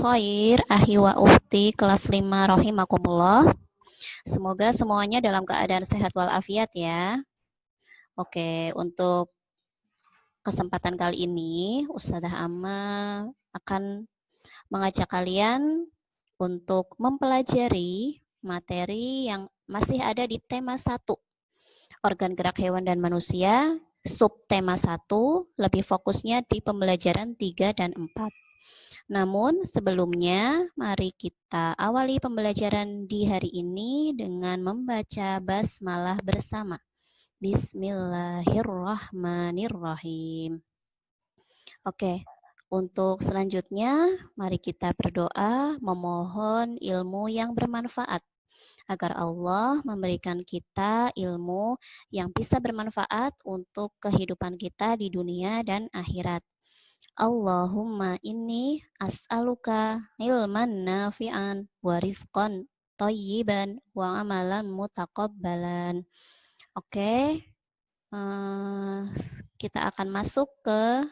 khair, ahi wa ukhti kelas 5 rahimakumullah. Semoga semuanya dalam keadaan sehat walafiat ya. Oke, untuk kesempatan kali ini Ustazah Amma akan mengajak kalian untuk mempelajari materi yang masih ada di tema 1, organ gerak hewan dan manusia, subtema 1, lebih fokusnya di pembelajaran 3 dan 4. Namun sebelumnya, mari kita awali pembelajaran di hari ini dengan membaca basmalah bersama. Bismillahirrahmanirrahim. Oke, untuk selanjutnya, mari kita berdoa memohon ilmu yang bermanfaat, agar Allah memberikan kita ilmu yang bisa bermanfaat untuk kehidupan kita di dunia dan akhirat. Allahumma inni as'aluka ilman nafi'an wa rizqan thayyiban wa amalan mutaqabbalan. Oke, kita akan masuk ke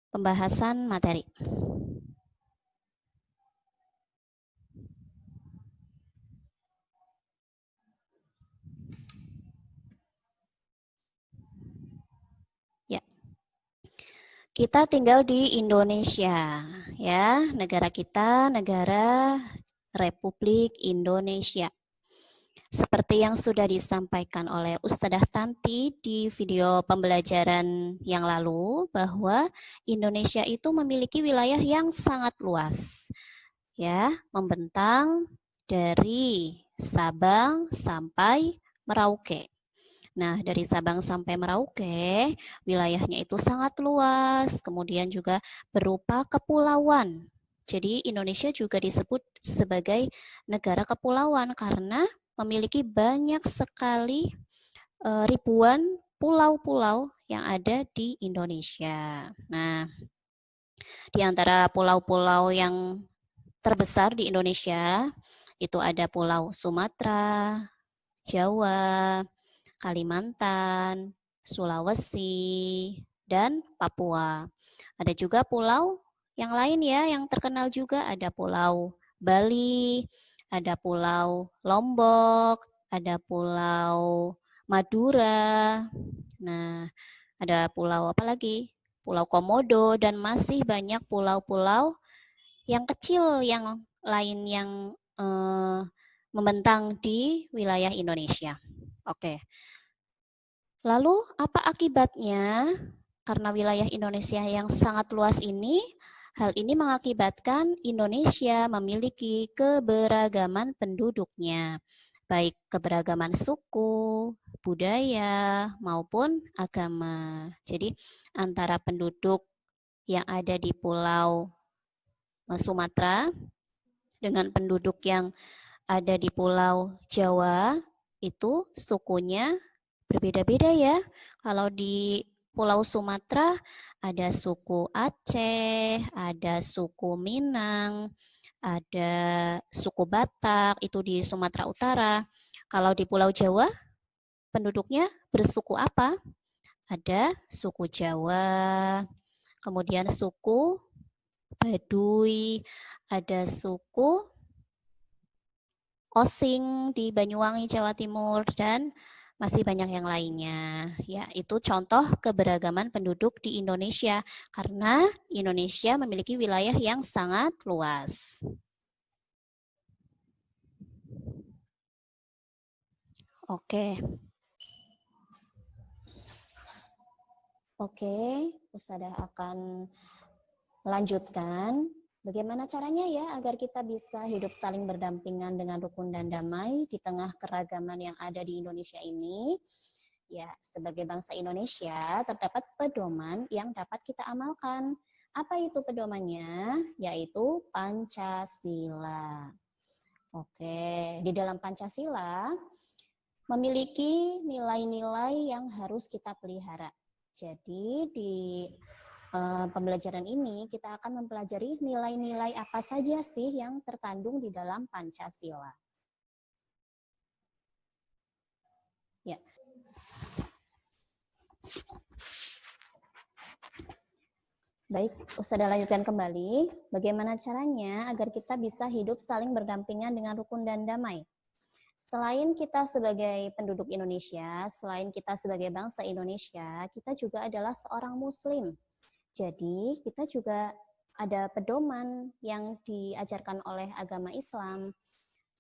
pembahasan materi. Kita tinggal di Indonesia, ya. Negara kita, negara Republik Indonesia. Seperti yang sudah disampaikan oleh Ustadzah Tanti di video pembelajaran yang lalu, bahwa Indonesia itu memiliki wilayah yang sangat luas, ya, membentang dari Sabang sampai Merauke. Nah, dari Sabang sampai Merauke, wilayahnya itu sangat luas, kemudian juga berupa kepulauan. Jadi Indonesia juga disebut sebagai negara kepulauan karena memiliki banyak sekali ribuan pulau-pulau yang ada di Indonesia. Nah, di antara pulau-pulau yang terbesar di Indonesia itu ada Pulau Sumatera, Jawa, Kalimantan, Sulawesi, dan Papua. Ada juga pulau yang lain ya, yang terkenal juga ada Pulau Bali, ada Pulau Lombok, ada Pulau Madura. Nah, ada pulau apa lagi? Pulau Komodo dan masih banyak pulau-pulau yang kecil yang lain yang membentang di wilayah Indonesia. Oke. Lalu apa akibatnya? Karena wilayah Indonesia yang sangat luas ini, hal ini mengakibatkan Indonesia memiliki keberagaman penduduknya, baik keberagaman suku, budaya, maupun agama. Jadi antara penduduk yang ada di Pulau Sumatera dengan penduduk yang ada di Pulau Jawa, itu sukunya berbeda-beda ya. Kalau di Pulau Sumatera ada suku Aceh, ada suku Minang, ada suku Batak, itu di Sumatera Utara. Kalau di Pulau Jawa, penduduknya bersuku apa? Ada suku Jawa, kemudian suku Baduy, ada suku Osing di Banyuwangi, Jawa Timur, dan masih banyak yang lainnya. Ya, itu contoh keberagaman penduduk di Indonesia karena Indonesia memiliki wilayah yang sangat luas. Oke. Oke, Ustadzah akan melanjutkan. Bagaimana caranya ya agar kita bisa hidup saling berdampingan dengan rukun dan damai di tengah keragaman yang ada di Indonesia ini? Ya, sebagai bangsa Indonesia terdapat pedoman yang dapat kita amalkan. Apa itu pedomannya? Yaitu Pancasila. Oke, di dalam Pancasila memiliki nilai-nilai yang harus kita pelihara. Jadi di pembelajaran ini kita akan mempelajari nilai-nilai apa saja sih yang terkandung di dalam Pancasila. Ya. Baik, Ustazah lanjutkan kembali. Bagaimana caranya agar kita bisa hidup saling berdampingan dengan rukun dan damai? Selain kita sebagai penduduk Indonesia, selain kita sebagai bangsa Indonesia, kita juga adalah seorang Muslim. Jadi, kita juga ada pedoman yang diajarkan oleh agama Islam.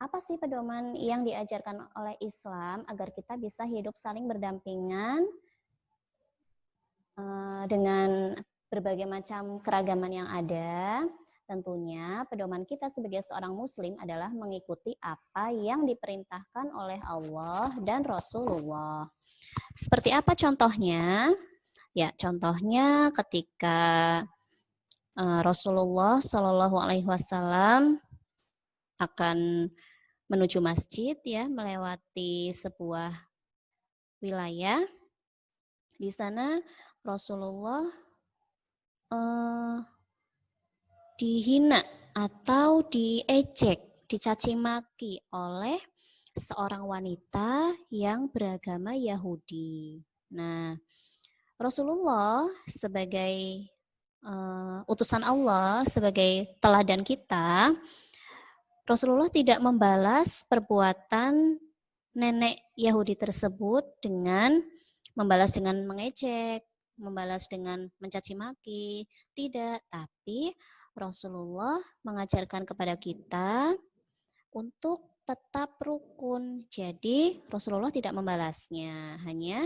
Apa sih pedoman yang diajarkan oleh Islam agar kita bisa hidup saling berdampingan dengan berbagai macam keragaman yang ada? Tentunya pedoman kita sebagai seorang muslim adalah mengikuti apa yang diperintahkan oleh Allah dan Rasulullah. Seperti apa contohnya? Ya, contohnya ketika Rasulullah Shallallahu Alaihi Wasallam akan menuju masjid, ya, melewati sebuah wilayah. Di sana Rasulullah dihina atau diejek, dicaci maki oleh seorang wanita yang beragama Yahudi. Nah, Rasulullah sebagai utusan Allah, sebagai teladan kita, Rasulullah tidak membalas perbuatan nenek Yahudi tersebut dengan membalas dengan mengejek, membalas dengan mencaci maki. Tidak, tapi Rasulullah mengajarkan kepada kita untuk tetap rukun. Jadi Rasulullah tidak membalasnya, hanya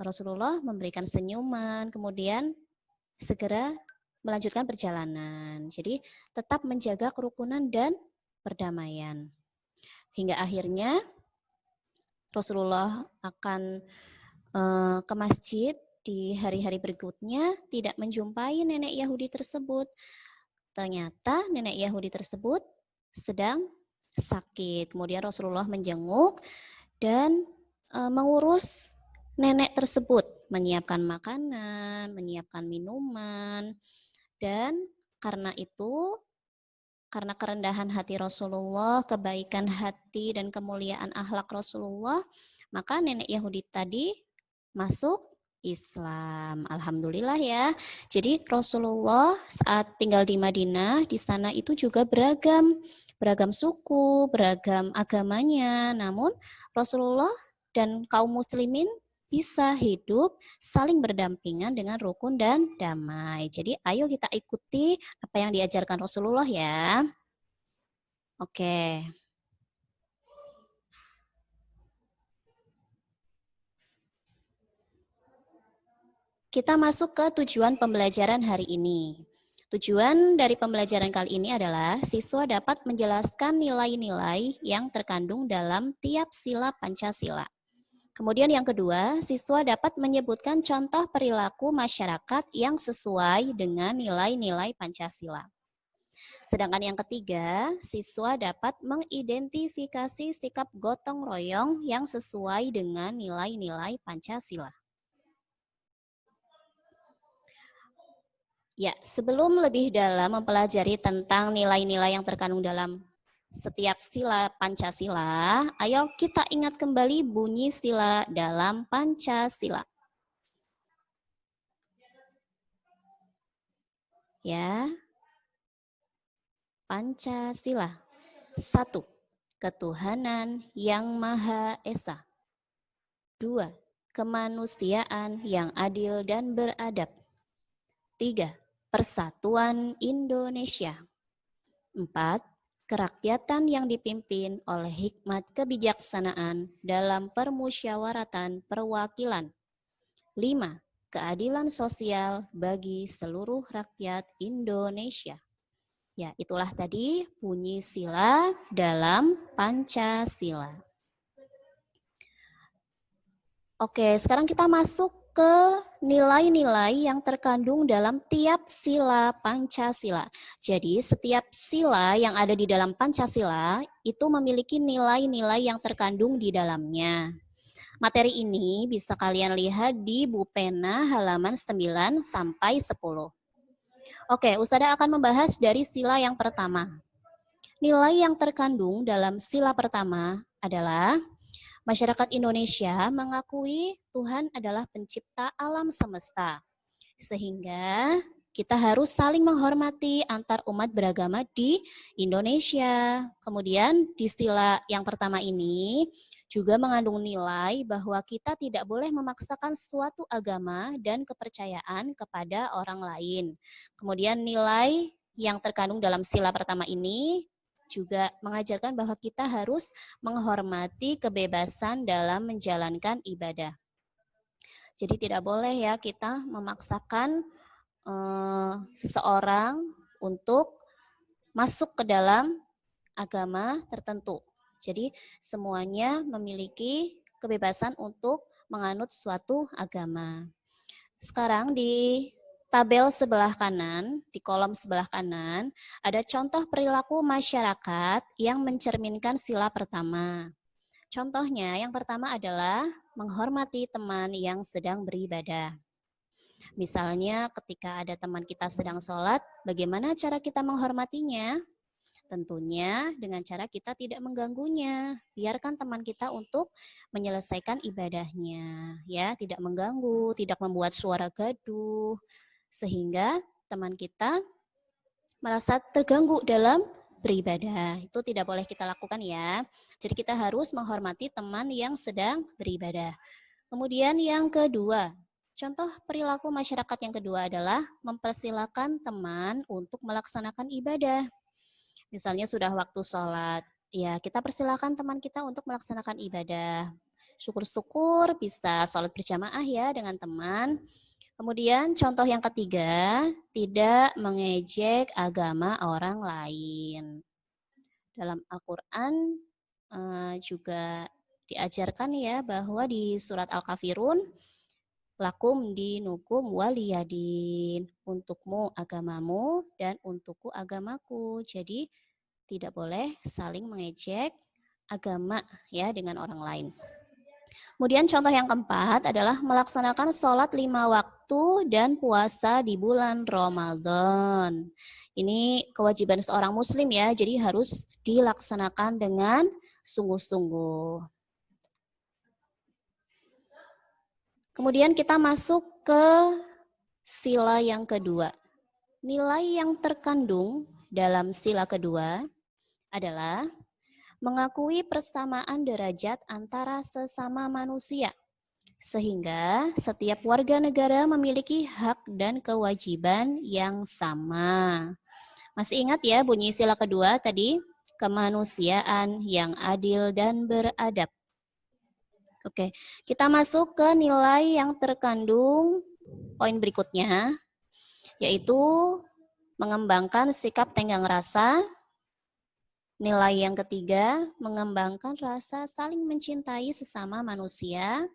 Rasulullah memberikan senyuman, kemudian segera melanjutkan perjalanan. Jadi tetap menjaga kerukunan dan perdamaian. Hingga akhirnya Rasulullah akan ke masjid di hari-hari berikutnya, tidak menjumpai nenek Yahudi tersebut. Ternyata nenek Yahudi tersebut sedang sakit. Kemudian Rasulullah menjenguk dan mengurus nenek tersebut, menyiapkan makanan, menyiapkan minuman. Dan karena itu, karena kerendahan hati Rasulullah, kebaikan hati dan kemuliaan akhlak Rasulullah, maka nenek Yahudi tadi masuk Islam. Alhamdulillah ya. Jadi Rasulullah saat tinggal di Madinah, di sana itu juga beragam suku, beragam agamanya. Namun Rasulullah dan kaum muslimin bisa hidup saling berdampingan dengan rukun dan damai. Jadi ayo kita ikuti apa yang diajarkan Rasulullah ya. Oke. Kita masuk ke tujuan pembelajaran hari ini. Tujuan dari pembelajaran kali ini adalah siswa dapat menjelaskan nilai-nilai yang terkandung dalam tiap sila Pancasila. Kemudian yang kedua, siswa dapat menyebutkan contoh perilaku masyarakat yang sesuai dengan nilai-nilai Pancasila. Sedangkan yang ketiga, siswa dapat mengidentifikasi sikap gotong royong yang sesuai dengan nilai-nilai Pancasila. Ya, sebelum lebih dalam mempelajari tentang nilai-nilai yang terkandung dalam setiap sila Pancasila, ayo kita ingat kembali bunyi sila dalam Pancasila. Ya, Pancasila. 1. Ketuhanan yang Maha Esa. 2. Kemanusiaan yang adil dan beradab. 3. Persatuan Indonesia. 4. Kerakyatan yang dipimpin oleh hikmat kebijaksanaan dalam permusyawaratan perwakilan. 5. Keadilan sosial bagi seluruh rakyat Indonesia. Ya, itulah tadi bunyi sila dalam Pancasila. Oke, sekarang kita masuk ke nilai-nilai yang terkandung dalam tiap sila Pancasila. Jadi setiap sila yang ada di dalam Pancasila itu memiliki nilai-nilai yang terkandung di dalamnya. Materi ini bisa kalian lihat di buku pena halaman 9 sampai 10. Oke, Ustazah akan membahas dari sila yang pertama. Nilai yang terkandung dalam sila pertama adalah masyarakat Indonesia mengakui Tuhan adalah pencipta alam semesta. Sehingga kita harus saling menghormati antar umat beragama di Indonesia. Kemudian di sila yang pertama ini juga mengandung nilai bahwa kita tidak boleh memaksakan suatu agama dan kepercayaan kepada orang lain. Kemudian nilai yang terkandung dalam sila pertama ini juga mengajarkan bahwa kita harus menghormati kebebasan dalam menjalankan ibadah. Jadi tidak boleh ya kita memaksakan seseorang untuk masuk ke dalam agama tertentu. Jadi semuanya memiliki kebebasan untuk menganut suatu agama. Sekarang di tabel sebelah kanan, di kolom sebelah kanan, ada contoh perilaku masyarakat yang mencerminkan sila pertama. Contohnya yang pertama adalah menghormati teman yang sedang beribadah. Misalnya ketika ada teman kita sedang sholat, bagaimana cara kita menghormatinya? Tentunya dengan cara kita tidak mengganggunya. Biarkan teman kita untuk menyelesaikan ibadahnya, ya, tidak mengganggu, tidak membuat suara gaduh, sehingga teman kita merasa terganggu dalam beribadah. Itu tidak boleh kita lakukan ya. Jadi kita harus menghormati teman yang sedang beribadah. Kemudian yang kedua, contoh perilaku masyarakat yang kedua adalah mempersilahkan teman untuk melaksanakan ibadah. Misalnya sudah waktu sholat, ya kita persilahkan teman kita untuk melaksanakan ibadah. Syukur-syukur bisa sholat berjamaah ya dengan teman. Kemudian contoh yang ketiga, tidak mengejek agama orang lain. Dalam Al-Quran juga diajarkan ya bahwa di surat Al-Kafirun, lakum dinukum waliyadin, untukmu agamamu dan untukku agamaku. Jadi tidak boleh saling mengejek agama ya dengan orang lain. Kemudian contoh yang keempat adalah melaksanakan sholat 5 waktu dan puasa di bulan Ramadan. Ini kewajiban seorang muslim ya, jadi harus dilaksanakan dengan sungguh-sungguh. Kemudian kita masuk ke sila yang kedua. Nilai yang terkandung dalam sila kedua adalah mengakui persamaan derajat antara sesama manusia, sehingga setiap warga negara memiliki hak dan kewajiban yang sama. Masih ingat ya bunyi sila kedua tadi? Kemanusiaan yang adil dan beradab. Oke, kita masuk ke nilai yang terkandung poin berikutnya, yaitu mengembangkan sikap tenggang rasa. Nilai yang ketiga, mengembangkan rasa saling mencintai sesama manusia.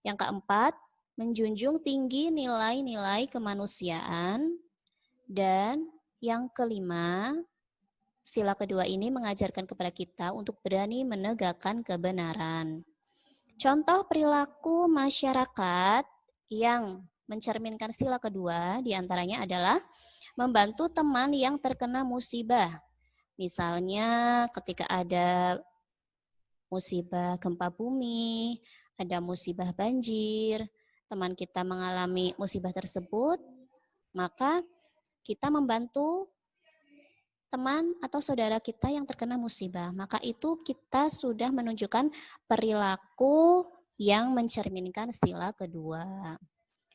Yang keempat, menjunjung tinggi nilai-nilai kemanusiaan. Dan yang kelima, sila kedua ini mengajarkan kepada kita untuk berani menegakkan kebenaran. Contoh perilaku masyarakat yang mencerminkan sila kedua diantaranya adalah membantu teman yang terkena musibah. Misalnya ketika ada musibah gempa bumi, ada musibah banjir, teman kita mengalami musibah tersebut, maka kita membantu teman atau saudara kita yang terkena musibah. Maka itu kita sudah menunjukkan perilaku yang mencerminkan sila kedua.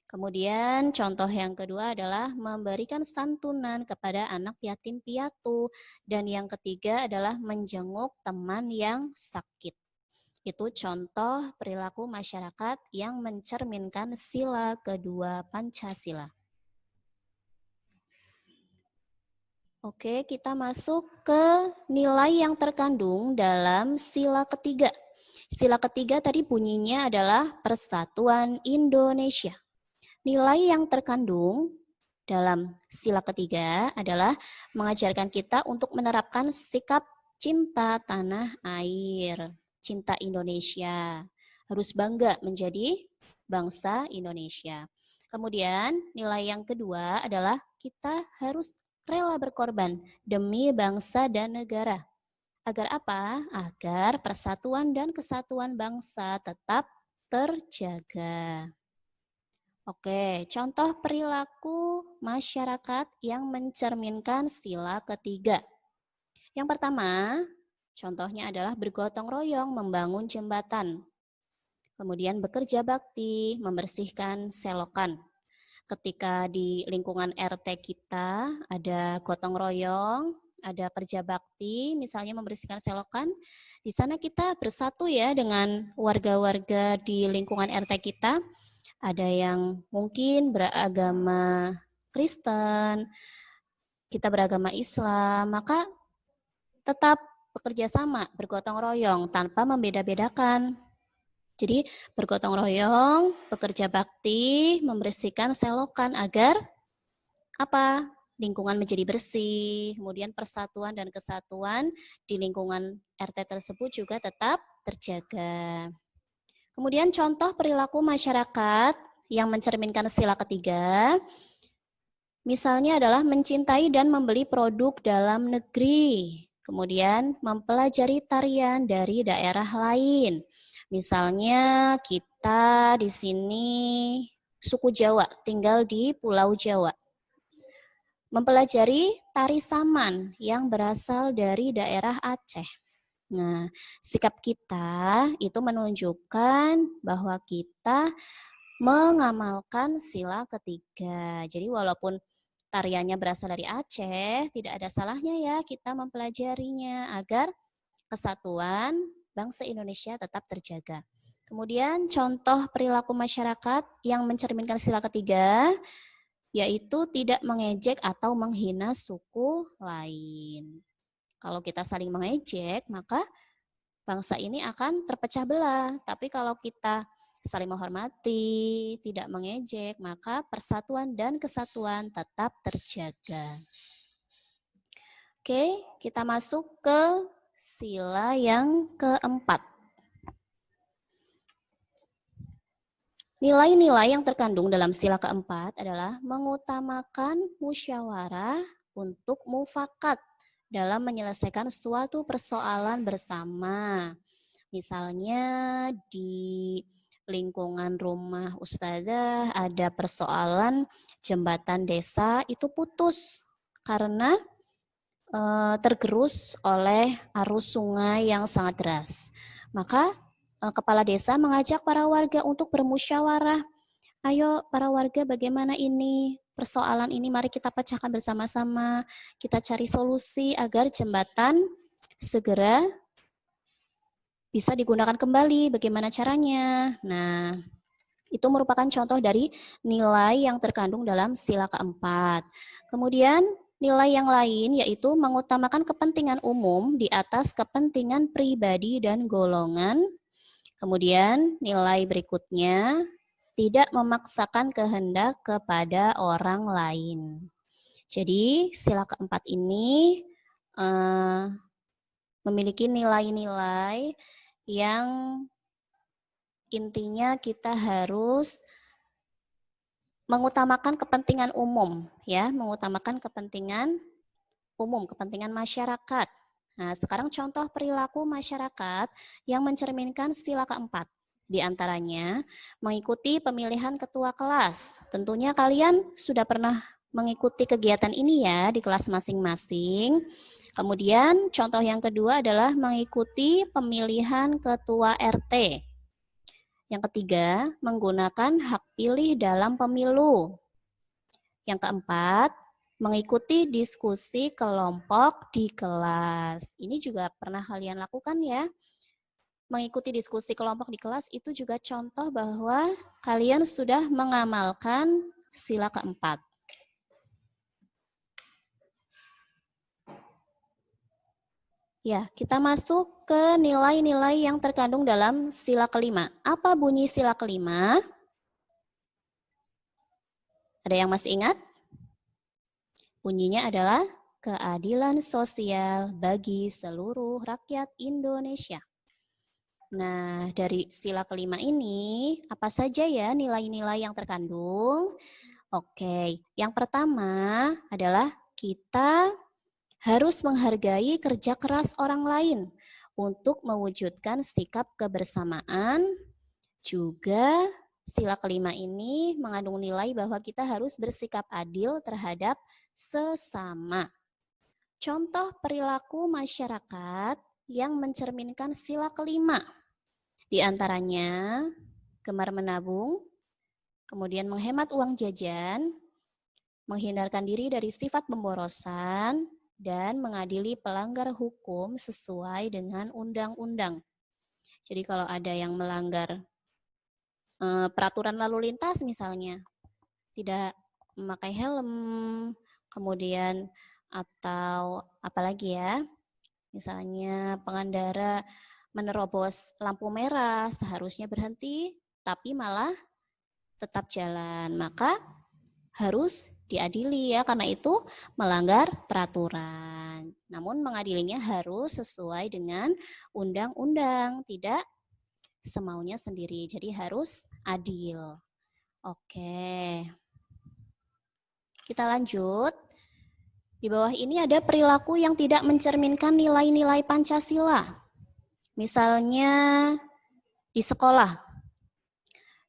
Kemudian contoh yang kedua adalah memberikan santunan kepada anak yatim piatu. Dan yang ketiga adalah menjenguk teman yang sakit. Itu contoh perilaku masyarakat yang mencerminkan sila kedua Pancasila. Oke, kita masuk ke nilai yang terkandung dalam sila ketiga. Sila ketiga tadi bunyinya adalah Persatuan Indonesia. Nilai yang terkandung dalam sila ketiga adalah mengajarkan kita untuk menerapkan sikap cinta tanah air, cinta Indonesia. Harus bangga menjadi bangsa Indonesia. Kemudian nilai yang kedua adalah kita harus rela berkorban demi bangsa dan negara. Agar apa? Agar persatuan dan kesatuan bangsa tetap terjaga. Oke, contoh perilaku masyarakat yang mencerminkan sila ketiga. Yang pertama, contohnya adalah bergotong royong membangun jembatan. Kemudian bekerja bakti, membersihkan selokan. Ketika di lingkungan RT kita ada gotong royong, ada kerja bakti, misalnya membersihkan selokan, di sana kita bersatu ya dengan warga-warga di lingkungan RT kita. Ada yang mungkin beragama Kristen, kita beragama Islam, maka tetap bekerja sama, bergotong royong tanpa membeda-bedakan. Jadi bergotong royong, bekerja bakti, membersihkan selokan agar apa? Lingkungan menjadi bersih, kemudian persatuan dan kesatuan di lingkungan RT tersebut juga tetap terjaga. Kemudian contoh perilaku masyarakat yang mencerminkan sila ketiga, misalnya adalah mencintai dan membeli produk dalam negeri, kemudian mempelajari tarian dari daerah lain. Misalnya kita di sini suku Jawa, tinggal di Pulau Jawa. Mempelajari tari saman yang berasal dari daerah Aceh. Nah, sikap kita itu menunjukkan bahwa kita mengamalkan sila ketiga. Jadi walaupun tariannya berasal dari Aceh, tidak ada salahnya ya kita mempelajarinya agar kesatuan bangsa Indonesia tetap terjaga. Kemudian contoh perilaku masyarakat yang mencerminkan sila ketiga, yaitu tidak mengejek atau menghina suku lain. Kalau kita saling mengejek, maka bangsa ini akan terpecah belah. Tapi kalau kita saling menghormati, tidak mengejek, maka persatuan dan kesatuan tetap terjaga. Oke, kita masuk ke sila yang keempat. Nilai-nilai yang terkandung dalam sila keempat adalah mengutamakan musyawarah untuk mufakat dalam menyelesaikan suatu persoalan bersama. Misalnya di lingkungan rumah Ustazah ada persoalan jembatan desa itu putus karena tergerus oleh arus sungai yang sangat deras. Maka kepala desa mengajak para warga untuk bermusyawarah. Ayo para warga, bagaimana ini persoalan ini, mari kita pecahkan bersama-sama. Kita cari solusi agar jembatan segera bisa digunakan kembali. Bagaimana caranya? Nah, itu merupakan contoh dari nilai yang terkandung dalam sila keempat. Kemudian nilai yang lain yaitu mengutamakan kepentingan umum di atas kepentingan pribadi dan golongan. Kemudian nilai berikutnya, tidak memaksakan kehendak kepada orang lain. Jadi sila keempat ini memiliki nilai-nilai yang intinya kita harus mengutamakan kepentingan umum, ya, mengutamakan kepentingan umum, kepentingan masyarakat. Nah, sekarang contoh perilaku masyarakat yang mencerminkan sila keempat. Di antaranya, mengikuti pemilihan ketua kelas. Tentunya kalian sudah pernah mengikuti kegiatan ini ya di kelas masing-masing. Kemudian contoh yang kedua adalah mengikuti pemilihan ketua RT. Yang ketiga, menggunakan hak pilih dalam pemilu. Yang keempat, mengikuti diskusi kelompok di kelas. Ini juga pernah kalian lakukan ya. Mengikuti diskusi kelompok di kelas itu juga contoh bahwa kalian sudah mengamalkan sila keempat. Ya, kita masuk ke nilai-nilai yang terkandung dalam sila kelima. Apa bunyi sila kelima? Ada yang masih ingat? Bunyinya adalah keadilan sosial bagi seluruh rakyat Indonesia. Nah, dari sila kelima ini, apa saja ya nilai-nilai yang terkandung? Oke, yang pertama adalah kita harus menghargai kerja keras orang lain untuk mewujudkan sikap kebersamaan, juga Sila kelima ini mengandung nilai bahwa kita harus bersikap adil terhadap sesama. Contoh perilaku masyarakat yang mencerminkan sila kelima. Di antaranya, gemar menabung, kemudian menghemat uang jajan, menghindarkan diri dari sifat pemborosan, dan mengadili pelanggar hukum sesuai dengan undang-undang. Jadi kalau ada yang melanggar peraturan lalu lintas misalnya, tidak memakai helm, kemudian atau apalagi ya, misalnya pengendara menerobos lampu merah, seharusnya berhenti, tapi malah tetap jalan, maka harus diadili ya, karena itu melanggar peraturan. Namun mengadilinya harus sesuai dengan undang-undang, tidak semaunya sendiri. Jadi harus adil. Oke. Kita lanjut. Di bawah ini ada perilaku yang tidak mencerminkan nilai-nilai Pancasila. Misalnya di sekolah.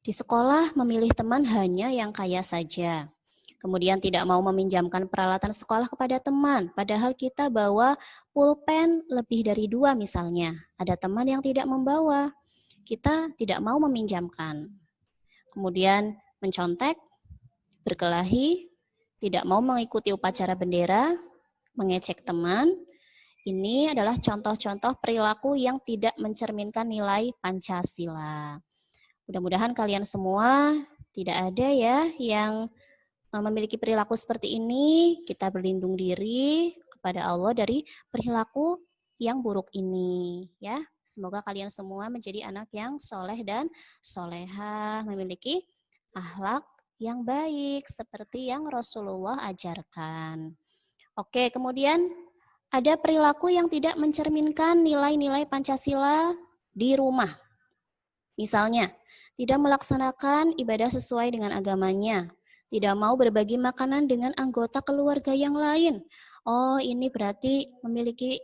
Di sekolah memilih teman hanya yang kaya saja. Kemudian tidak mau meminjamkan peralatan sekolah kepada teman, padahal kita bawa pulpen lebih dari 2 misalnya. Ada teman yang tidak membawa, kita tidak mau meminjamkan. Kemudian mencontek, berkelahi, tidak mau mengikuti upacara bendera, mengecek teman. Ini adalah contoh-contoh perilaku yang tidak mencerminkan nilai Pancasila. Mudah-mudahan kalian semua tidak ada ya yang memiliki perilaku seperti ini. Kita berlindung diri kepada Allah dari perilaku yang buruk ini ya. Semoga kalian semua menjadi anak yang soleh dan solehah, memiliki akhlak yang baik seperti yang Rasulullah ajarkan. Oke, kemudian ada perilaku yang tidak mencerminkan nilai-nilai Pancasila di rumah. Misalnya, tidak melaksanakan ibadah sesuai dengan agamanya, tidak mau berbagi makanan dengan anggota keluarga yang lain. Oh, ini berarti memiliki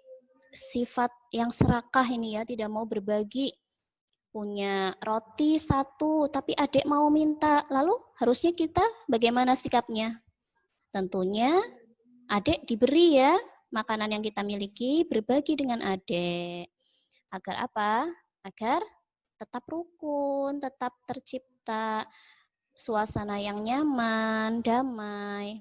sifat yang serakah ini ya, tidak mau berbagi. Punya roti 1, tapi adik mau minta. Lalu harusnya kita bagaimana sikapnya? Tentunya adik diberi ya makanan yang kita miliki, berbagi dengan adik. Agar apa? Agar tetap rukun, tetap tercipta suasana yang nyaman, damai.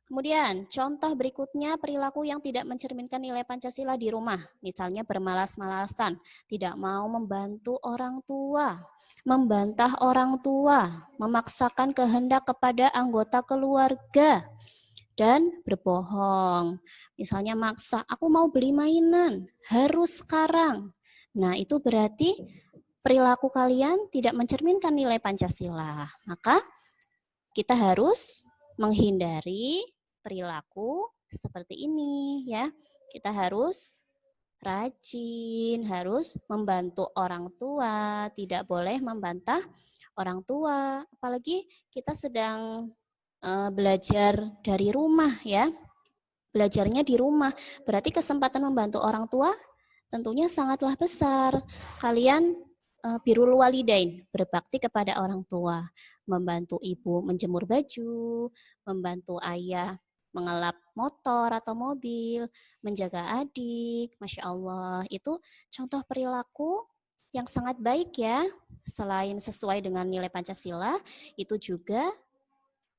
Kemudian, contoh berikutnya perilaku yang tidak mencerminkan nilai Pancasila di rumah. Misalnya bermalas-malasan, tidak mau membantu orang tua, membantah orang tua, memaksakan kehendak kepada anggota keluarga, dan berbohong. Misalnya maksa, aku mau beli mainan, harus sekarang. Nah, itu berarti perilaku kalian tidak mencerminkan nilai Pancasila. Maka kita harus menghindari perilaku seperti ini ya. Kita harus rajin, harus membantu orang tua, tidak boleh membantah orang tua. Apalagi kita sedang belajar dari rumah ya. Belajarnya di rumah, berarti kesempatan membantu orang tua tentunya sangatlah besar. Kalian birrul walidain, berbakti kepada orang tua, membantu ibu menjemur baju, membantu ayah mengelap motor atau mobil, menjaga adik, Masya Allah, itu contoh perilaku yang sangat baik ya. Selain sesuai dengan nilai Pancasila, itu juga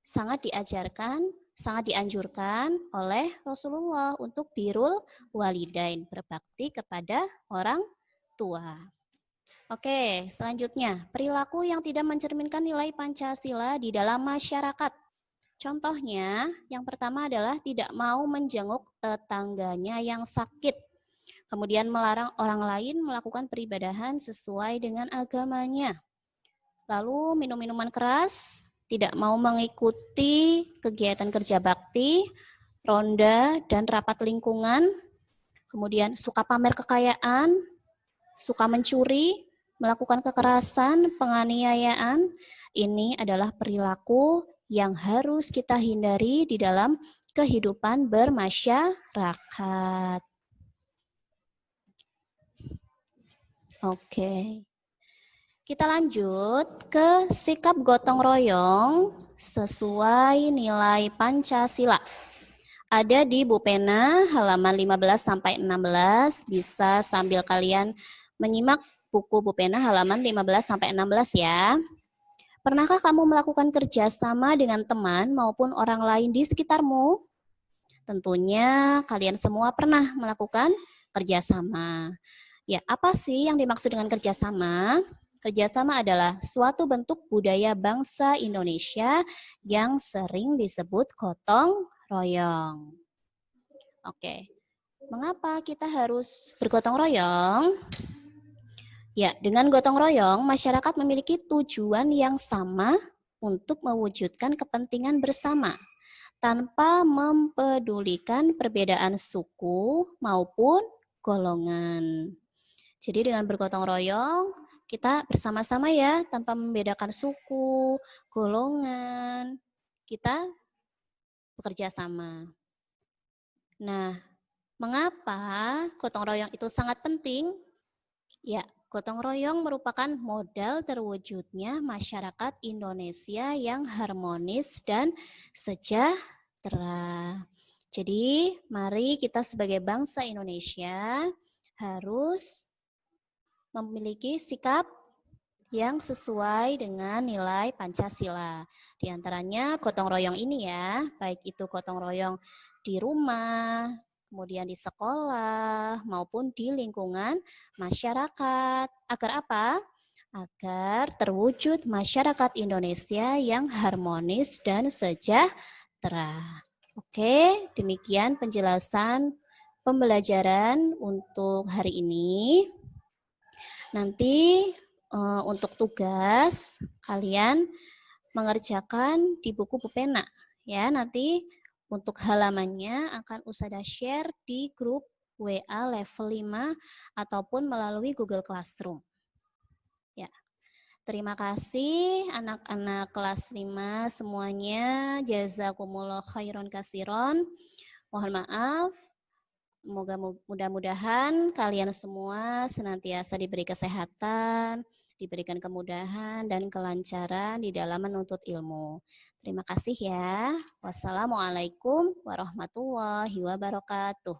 sangat diajarkan, sangat dianjurkan oleh Rasulullah untuk birrul walidain, berbakti kepada orang tua. Oke, selanjutnya, perilaku yang tidak mencerminkan nilai Pancasila di dalam masyarakat. Contohnya, yang pertama adalah tidak mau menjenguk tetangganya yang sakit. Kemudian melarang orang lain melakukan peribadahan sesuai dengan agamanya. Lalu minum minuman keras, tidak mau mengikuti kegiatan kerja bakti, ronda, dan rapat lingkungan. Kemudian suka pamer kekayaan, suka mencuri, melakukan kekerasan, penganiayaan. Ini adalah perilaku yang harus kita hindari di dalam kehidupan bermasyarakat. Oke. Kita lanjut ke sikap gotong royong sesuai nilai Pancasila. Ada di Bu Pena halaman 15 sampai 16, bisa sambil kalian menyimak buku Bu Pena halaman 15 sampai 16 ya. Pernahkah kamu melakukan kerjasama dengan teman maupun orang lain di sekitarmu? Tentunya kalian semua pernah melakukan kerjasama. Ya, apa sih yang dimaksud dengan kerjasama? Kerjasama adalah suatu bentuk budaya bangsa Indonesia yang sering disebut gotong royong. Oke, mengapa kita harus bergotong royong? Ya, dengan gotong royong, masyarakat memiliki tujuan yang sama untuk mewujudkan kepentingan bersama tanpa mempedulikan perbedaan suku maupun golongan. Jadi dengan bergotong royong, kita bersama-sama ya, tanpa membedakan suku, golongan, kita bekerja sama. Nah, mengapa gotong royong itu sangat penting? Ya, gotong royong merupakan modal terwujudnya masyarakat Indonesia yang harmonis dan sejahtera. Jadi, mari kita sebagai bangsa Indonesia harus memiliki sikap yang sesuai dengan nilai Pancasila. Di antaranya gotong royong ini ya, baik itu gotong royong di rumah, kemudian di sekolah, maupun di lingkungan masyarakat. Agar apa? Agar terwujud masyarakat Indonesia yang harmonis dan sejahtera. Oke, demikian penjelasan pembelajaran untuk hari ini. Nanti untuk tugas kalian mengerjakan di buku Pupena ya. Nanti untuk halamannya akan Usada share di grup WA level 5 ataupun melalui Google Classroom. Ya. Terima kasih anak-anak kelas 5 semuanya. Jazakumullah khairon kasiron. Mohon maaf. Mudah-mudahan kalian semua senantiasa diberi kesehatan, diberikan kemudahan dan kelancaran di dalam menuntut ilmu. Terima kasih ya. Wassalamualaikum warahmatullahi wabarakatuh.